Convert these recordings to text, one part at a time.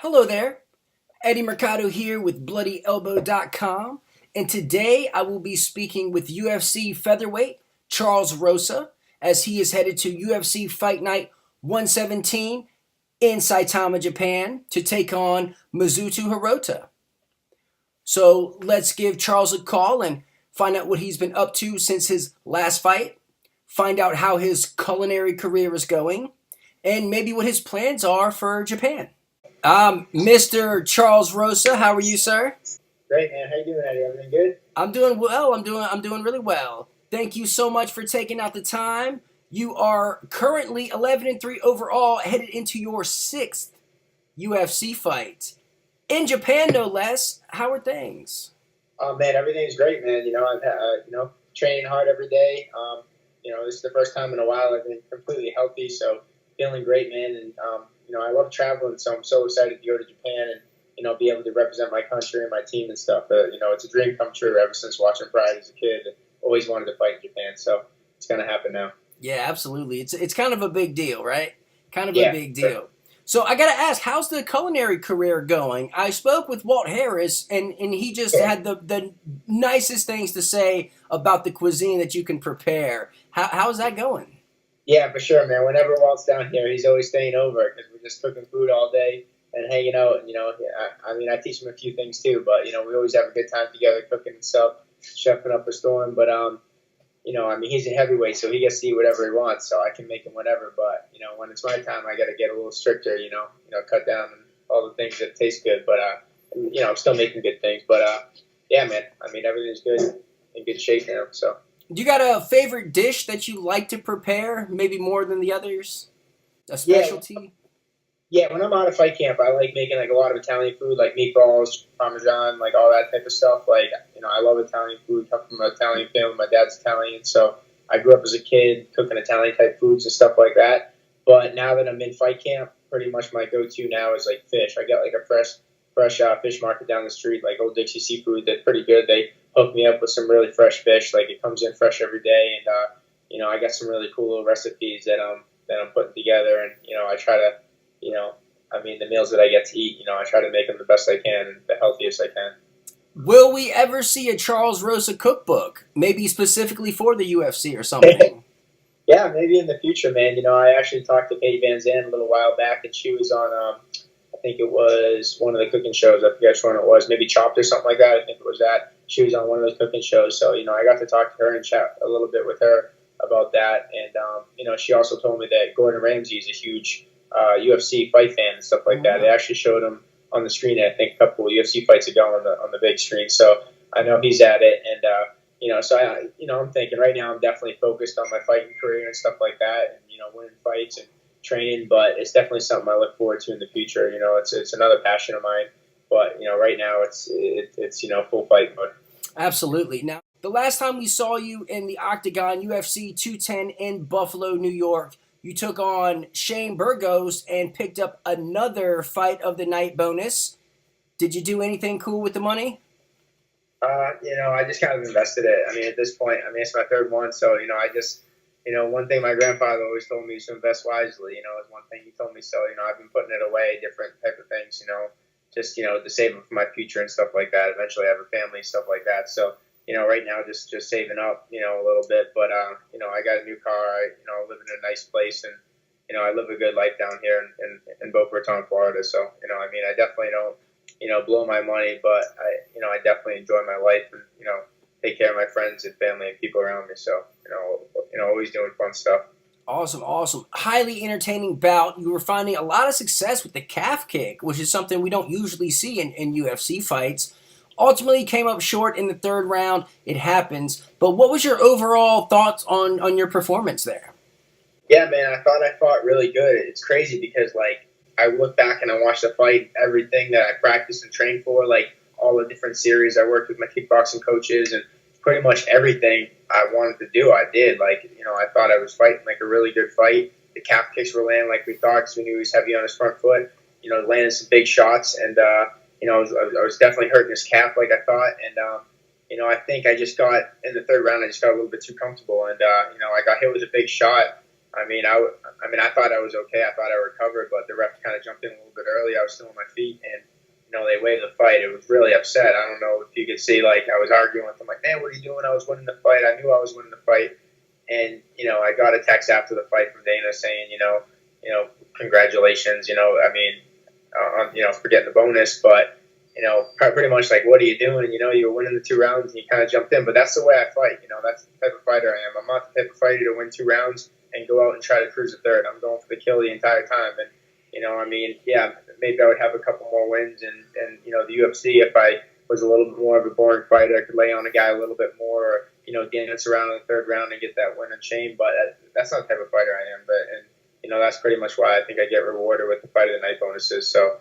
Hello there, Eddie Mercado here with BloodyElbow.com, and today I will be speaking with UFC featherweight Charles Rosa as he is headed to UFC Fight Night 117 in Saitama, Japan to take on Mizuto Hirota. So let's give Charles a call and find out what he's been up to since his last fight, find out how his culinary career is going, and maybe what his plans are for Japan. Mr. Charles Rosa, how are you, sir? Great, man. How you doing, Eddie? Everything good? I'm doing well. I'm doing really well. Thank you so much for taking out the time. You are currently 11-3 overall, headed into your sixth UFC fight in Japan, no less. How are things? Oh man, everything's great, man. I've training hard every day. This is the first time in a while I've been completely healthy, so feeling great, man. And I love traveling, so I'm so excited to go to Japan and be able to represent my country and my team and stuff. It's a dream come true ever since watching Pride as a kid. Always wanted to fight in Japan, so it's gonna happen now. Yeah, absolutely. It's kind of a big deal, right? Kind of Yeah, a big sure. deal. So I gotta ask, how's the culinary career going? I spoke with Walt Harris, and he just had the nicest things to say about the cuisine that you can prepare. How's that going? Yeah, for sure, man. Whenever Walt's down here, he's always staying over because we're just cooking food all day and hanging out. And, I teach him a few things too, but we always have a good time together cooking and stuff, chefing up a storm. But he's a heavyweight, so he gets to eat whatever he wants, so I can make him whatever. But when it's my time, I got to get a little stricter. Cut down on all the things that taste good. But I'm still making good things. But yeah, man. Everything's good, in good shape now. So. Do you got a favorite dish that you like to prepare, maybe more than the others? A Yeah, specialty? yeah. When I'm out of fight camp, I like making like a lot of Italian food, like meatballs, parmesan, like all that type of stuff. Like I love Italian food. Come from an Italian family. My dad's Italian, so I grew up as a kid cooking Italian type foods and stuff like that. But now that I'm in fight camp, pretty much my go-to now is like fish. I get like a fresh fish market down the street, like Old Dixie Seafood. They're pretty good. They hook me up with some really fresh fish. Like it comes in fresh every day, and I got some really cool little recipes that I'm putting together, and I try to, the meals that I get to eat, I try to make them the best I can and the healthiest I can. Will we ever see a Charles Rosa cookbook, maybe specifically for the UFC or something? Yeah, maybe in the future, man. I actually talked to Paige Van Zandt a little while back, and she was on, I think it was one of the cooking shows. I forget which one it was, maybe Chopped or something like that. I think it was that. She was on one of those cooking shows, so I got to talk to her and chat a little bit with her about that. And she also told me that Gordon Ramsay is a huge UFC fight fan and stuff like that. They actually showed him on the screen, I think, a couple of UFC fights ago on the big screen. So I know he's at it, and I'm thinking right now I'm definitely focused on my fighting career and stuff like that, and winning fights and training. But it's definitely something I look forward to in the future. It's another passion of mine. But right now it's full fight mode. Absolutely. Now, the last time we saw you in the Octagon, UFC 210 in Buffalo, New York, you took on Shane Burgos and picked up another fight of the night bonus. Did you do anything cool with the money? I just kind of invested it. At this point, it's my third one, so I just, one thing my grandfather always told me is to invest wisely. Is one thing he told me. So I've been putting it away, different type of things. Just to save it for my future and stuff like that. Eventually, I have a family, stuff like that. So right now, just saving up, a little bit. But I got a new car. I live in a nice place, and I live a good life down here in Boca Raton, Florida. So I definitely don't blow my money, but I definitely enjoy my life and take care of my friends and family and people around me. So always doing fun stuff. Awesome, awesome. Highly entertaining bout. You were finding a lot of success with the calf kick, which is something we don't usually see in UFC fights. Ultimately came up short in the third round. It happens. But what was your overall thoughts on your performance there? Yeah, man, I thought I fought really good. It's crazy because, like, I look back and I watch the fight, everything that I practiced and trained for, like all the different series. I worked with my kickboxing coaches, and pretty much everything I wanted to do, I did. Like, I thought I was fighting like a really good fight. The calf kicks were landing like we thought because we knew he was heavy on his front foot. Landing some big shots, and I was definitely hurting his calf like I thought. And I think I just got in the third round. I just got a little bit too comfortable, and I got hit with a big shot. I thought I was okay. I thought I recovered, but the ref kind of jumped in a little bit early. I was still on my feet, and they waived the fight. It was really upset. I don't know if you could see, like, I was arguing with him, like, man, what are you doing? I was winning the fight. I knew I was winning the fight, and I got a text after the fight from Dana saying, congratulations. For getting the bonus, but pretty much like, what are you doing? You were winning the 2 rounds and you kind of jumped in. But that's the way I fight. That's the type of fighter I am. I'm not the type of fighter to win 2 rounds and go out and try to cruise a third. I'm going for the kill the entire time. And, yeah, maybe I would have a couple more wins. And the UFC, if I was a little bit more of a boring fighter, I could lay on a guy a little bit more, or, dance around in the 3rd round and get that win and chain. But that's not the type of fighter I am. That's pretty much why I think I get rewarded with the fight of the night bonuses. So,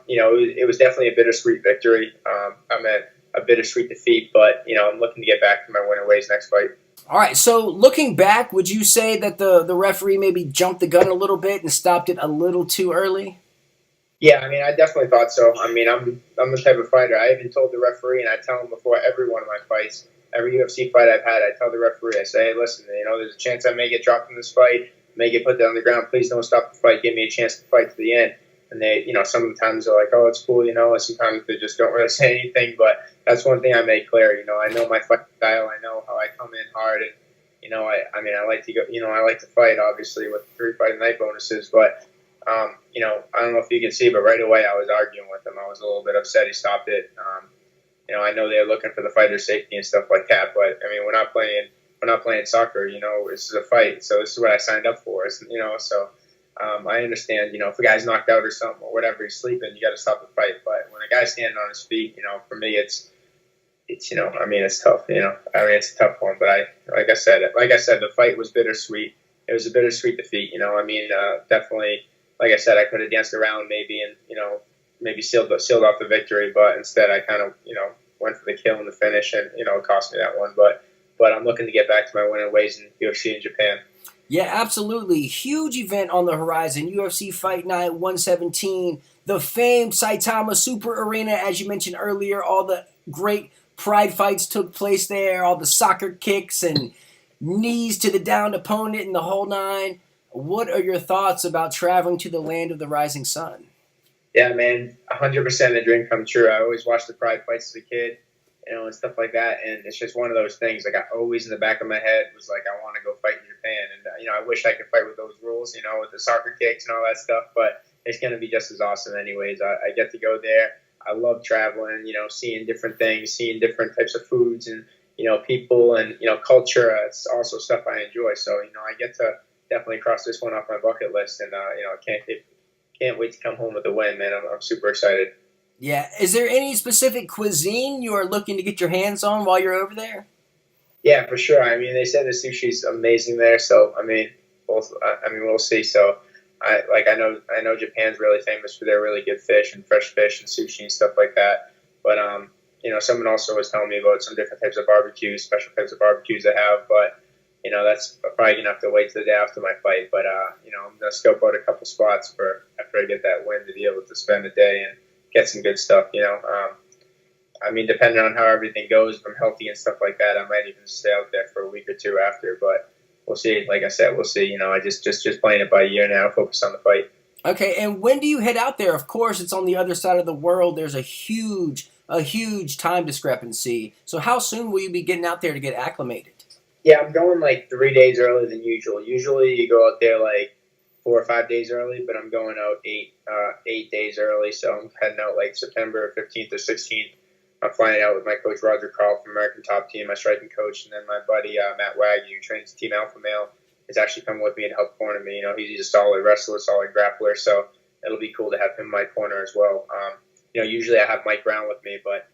it was definitely a bittersweet victory. I'm at a bittersweet defeat, but, I'm looking to get back to my winning ways next fight. All right, so looking back, would you say that the referee maybe jumped the gun a little bit and stopped it a little too early? Yeah, I definitely thought so. I'm the type of fighter. I even told the referee, and I tell him before every one of my fights, every UFC fight I've had, I tell the referee, I say, hey, listen, there's a chance I may get dropped in this fight, may get put down on the ground. Please don't stop the fight. Give me a chance to fight to the end. And they, sometimes they're like, oh, it's cool, and sometimes they just don't really say anything. But that's one thing I make clear. I know my fight style. I know how I come in hard, and I like to go. I like to fight, obviously, with 3 fight night bonuses. But I don't know if you can see, but right away I was arguing with him. I was a little bit upset he stopped it. I know they're looking for the fighter's safety and stuff like that. But we're not playing soccer. This is a fight, so this is what I signed up for. So. I understand, if a guy's knocked out or something or whatever, he's sleeping, you got to stop the fight. But when a guy's standing on his feet, for me, it's tough. It's a tough one. But like I said, the fight was bittersweet. It was a bittersweet defeat. Definitely. Like I said, I could have danced around maybe and maybe sealed off the victory, but instead I kind of went for the kill and the finish, and it cost me that one. But I'm looking to get back to my winning ways in UFC in Japan. Yeah, absolutely. Huge event on the horizon. UFC Fight Night 117. The famed Saitama Super Arena, as you mentioned earlier. All the great pride fights took place there. All the soccer kicks and knees to the downed opponent and the whole 9. What are your thoughts about traveling to the land of the rising sun? Yeah, man, 100% a dream come true. I always watched the pride fights as a kid. And stuff like that. And it's just one of those things. Like, I always in the back of my head was like, I want to go fight in Japan. And, I wish I could fight with those rules, with the soccer kicks and all that stuff. But it's going to be just as awesome anyways. I get to go there. I love traveling, seeing different things, seeing different types of foods and, people and, culture. It's also stuff I enjoy. So, I get to definitely cross this one off my bucket list. And, I can't wait to come home with a win, man. I'm super excited. Yeah. Is there any specific cuisine you are looking to get your hands on while you're over there? Yeah, for sure. They said the sushi's amazing there, so we'll see. So, I know Japan's really famous for their really good fish and fresh fish and sushi and stuff like that. But someone also was telling me about some different types of barbecues, special types of barbecues they have. But that's probably gonna have to wait till the day after my fight. But I'm gonna scope out a couple spots for after I get that win to be able to spend a day and get some good stuff, depending on how everything goes, if I'm healthy and stuff like that, I might even stay out there for a week or 2 after. But we'll see. Like I said, we'll see. I just playing it by ear now, focus on the fight. Okay, and when do you head out there? Of course, it's on the other side of the world. There's a huge time discrepancy. So how soon will you be getting out there to get acclimated? Yeah, I'm going like 3 days earlier than usual. Usually you go out there like 4 or 5 days early, but I'm going out 8 days early. So I'm heading out like September 15th or 16th. I'm flying out with my coach Roger Carl from American Top Team, my striking coach, and then my buddy Matt Wagyu, who trains Team Alpha Male, is actually coming with me to help corner me. He's a solid wrestler, solid grappler, so it'll be cool to have him in my corner as well. Usually I have Mike Brown with me, but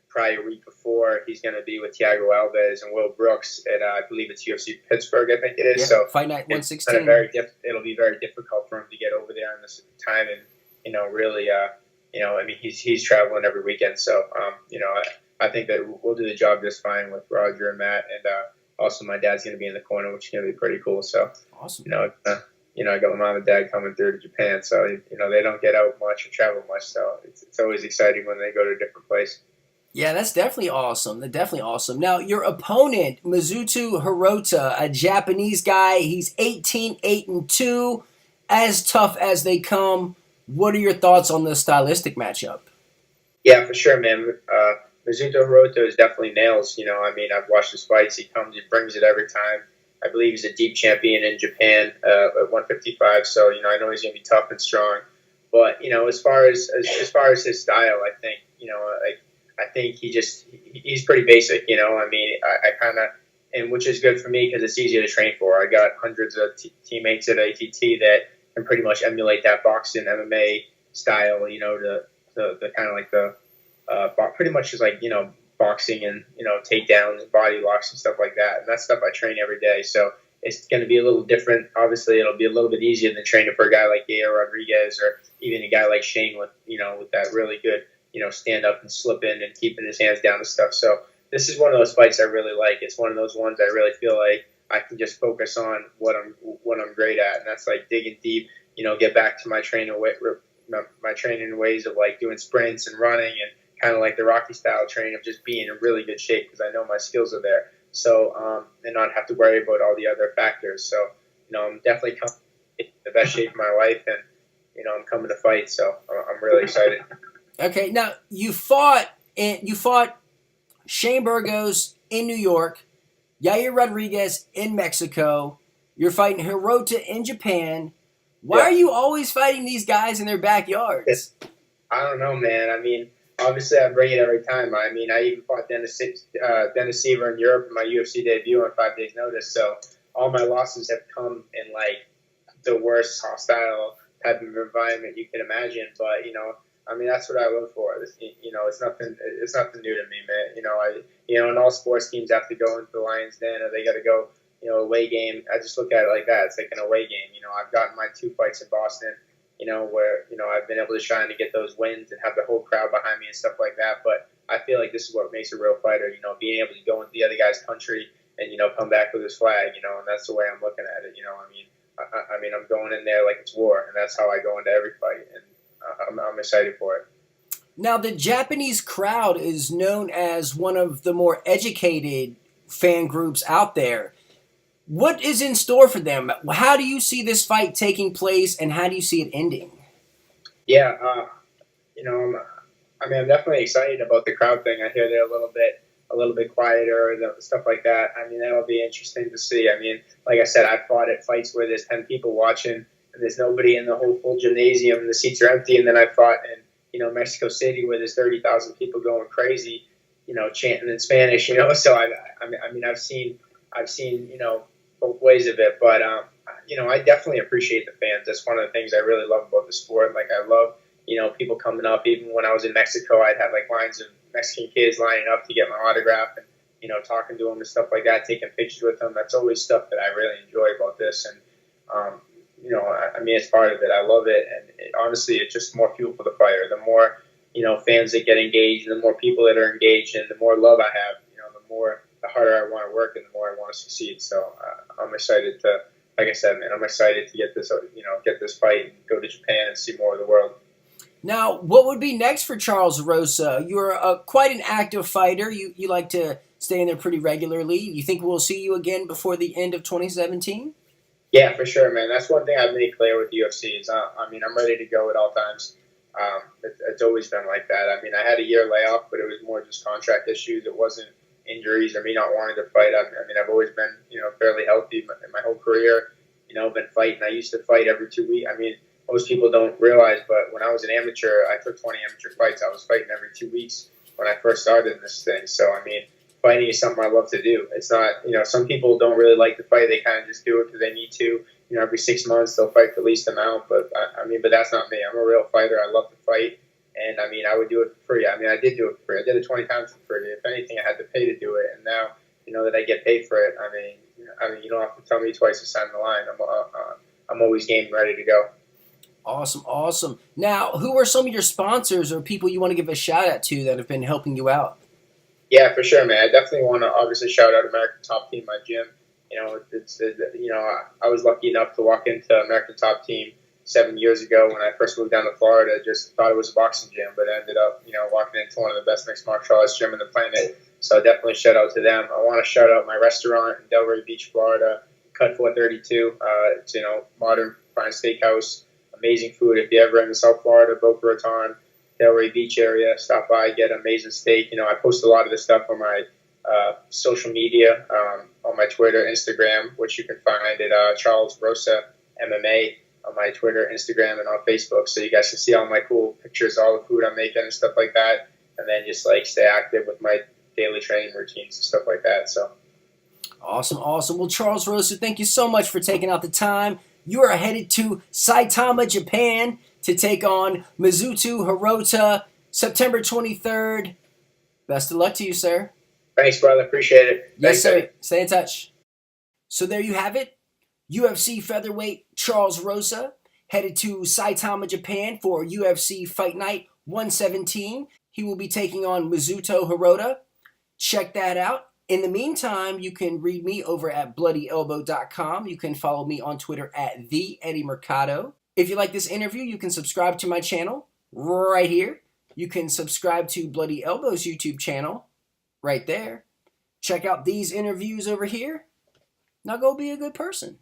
probably a week before, he's going to be with Thiago Alves and Will Brooks at, I believe it's UFC Pittsburgh, I think it is. Yeah, so Fight Night 116. It'll be very difficult for him to get over there in this time and, really, he's traveling every weekend. So, I think that we'll do the job just fine with Roger and Matt. And also my dad's going to be in the corner, which is going to be pretty cool. So, awesome. I got my mom and dad coming through to Japan. So, they don't get out much or travel much. So it's always exciting when they go to a different place. Yeah, that's definitely awesome. That's definitely awesome. Now, your opponent, Mizuto Hirota, a Japanese guy, he's 18, 8 and 2, as tough as they come. What are your thoughts on the stylistic matchup? Yeah, for sure, man. Mizuto Hirota is definitely nails. I mean, I've watched his fights. He comes, he brings it every time. I believe he's a deep champion in Japan at 155. So I know he's gonna be tough and strong. But as far as his style, I think I think he's pretty basic. I mean, I kind of and which is good for me because it's easy to train for. I got hundreds of teammates at ATT that can pretty much emulate that boxing MMA style. The kind of like the pretty much is like boxing and takedowns and body locks and stuff like that. And that's stuff I train every day. So it's going to be a little different. Obviously, it'll be a little bit easier than training for a guy like Yair Rodriguez or even a guy like Shane with that really good stand up and slip in and keeping his hands down and stuff. So this is one of those fights I really like. It's one of those ones I really feel like I can just focus on what I'm great at, and that's like digging deep. Get back to my training ways of like doing sprints and running and kind of like the Rocky style training of just being in really good shape because I know my skills are there. So and not have to worry about all the other factors. So I'm definitely coming in the best shape of my life, and I'm coming to fight. So I'm really excited. Okay, now you fought Shane Burgos in New York, Yair Rodriguez in Mexico. You're fighting Hirota in Japan. Why Yeah. are you always fighting these guys in their backyards? I don't know, man. I mean, obviously, I bring it every time. I mean, I even fought Dennis Seaver in Europe in my UFC debut on 5 days' notice. So all my losses have come in like the worst hostile type of environment you can imagine. But I mean, that's what I live for. It's nothing. It's nothing new to me, man. And all sports teams have to go into the Lions' Den, or they got to go, away game. I just look at it like that. It's like an away game. I've gotten my 2 fights in Boston. Where I've been able to shine to get those wins and have the whole crowd behind me and stuff like that. But I feel like this is what makes a real fighter. Being able to go into the other guy's country and come back with his flag. And that's the way I'm looking at it. I mean, I'm going in there like it's war, and that's how I go into every fight, and I'm excited for it. Now, the Japanese crowd is known as one of the more educated fan groups out there. What is in store for them? How do you see this fight taking place, and how do you see it ending? Yeah, I'm definitely excited about the crowd thing. I hear they're a little bit quieter and stuff like that. I mean, that'll be interesting to see. I mean, like I said, I fought at fights where there's 10 people watching and there's nobody in the whole full gymnasium. The seats are empty, and then I fought in Mexico City where there's 30,000 people going crazy, chanting in Spanish. So I mean, I've seen both ways of it, but I definitely appreciate the fans. That's one of the things I really love about the sport. Like I love people coming up. Even when I was in Mexico, I'd have like lines of Mexican kids lining up to get my autograph and talking to them and stuff like that, taking pictures with them. That's always stuff that I really enjoy about this, and I mean, it's part of it. I love it, and honestly, it's just more fuel for the fire. The more fans that get engaged, and the more people that are engaged, and the more love I have, the harder I want to work, and the more I want to succeed. So I'm excited to, like I said, man, I'm excited to get this fight and go to Japan and see more of the world. Now, what would be next for Charles Rosa? You're quite an active fighter. You like to stay in there pretty regularly. You think we'll see you again before the end of 2017? Yeah, for sure, man. That's one thing I've made clear with UFC is, I mean, I'm ready to go at all times. It's always been like that. I mean, I had a year layoff, but it was more just contract issues. It wasn't injuries or me not wanting to fight. I mean, I've always been, fairly healthy in my whole career. Been fighting. I used to fight every 2 weeks. I mean, most people don't realize, but when I was an amateur, I took 20 amateur fights. I was fighting every 2 weeks when I first started in this thing. So, I mean, fighting is something I love to do. It's not, some people don't really like to fight. They kind of just do it because they need to. Every 6 months they'll fight the least amount. But but that's not me. I'm a real fighter. I love to fight, and I mean, I would do it for free. I mean, I did do it for free. I did it 20 times for free. If anything, I had to pay to do it, and now that I get paid for it. I mean, you don't have to tell me twice to sign the line. I'm always game and ready to go. Awesome, awesome. Now, who are some of your sponsors or people you want to give a shout out to that have been helping you out? Yeah, for sure, man. I definitely want to obviously shout out American Top Team, my gym. I was lucky enough to walk into American Top Team 7 years ago when I first moved down to Florida. Just thought it was a boxing gym, but ended up, walking into one of the best mixed martial arts gym in the planet. So definitely shout out to them. I want to shout out my restaurant in Delray Beach, Florida, Cut 432. It's, modern fine steakhouse, amazing food. If you're ever in the South Florida, Boca Raton, Delray Beach area, stop by, get amazing steak. I post a lot of this stuff on my social media, on my Twitter, Instagram, which you can find at Charles Rosa MMA on my Twitter, Instagram, and on Facebook. So you guys can see all my cool pictures, all the food I'm making and stuff like that. And then just stay active with my daily training routines and stuff like that. So Awesome. Well, Charles Rosa, thank you so much for taking out the time. You are headed to Saitama, Japan to take on Mizuto Hirota, September 23rd. Best of luck to you, sir. Thanks, brother. Appreciate it. Yes, Thanks, sir. Eddie. Stay in touch. So there you have it. UFC featherweight Charles Rosa headed to Saitama, Japan for UFC Fight Night 117. He will be taking on Mizuto Hirota. Check that out. In the meantime, you can read me over at bloodyelbow.com. You can follow me on Twitter at @Mercado. If you like this interview, you can subscribe to my channel right here. You can subscribe to Bloody Elbow's YouTube channel right there. Check out these interviews over here. Now go be a good person.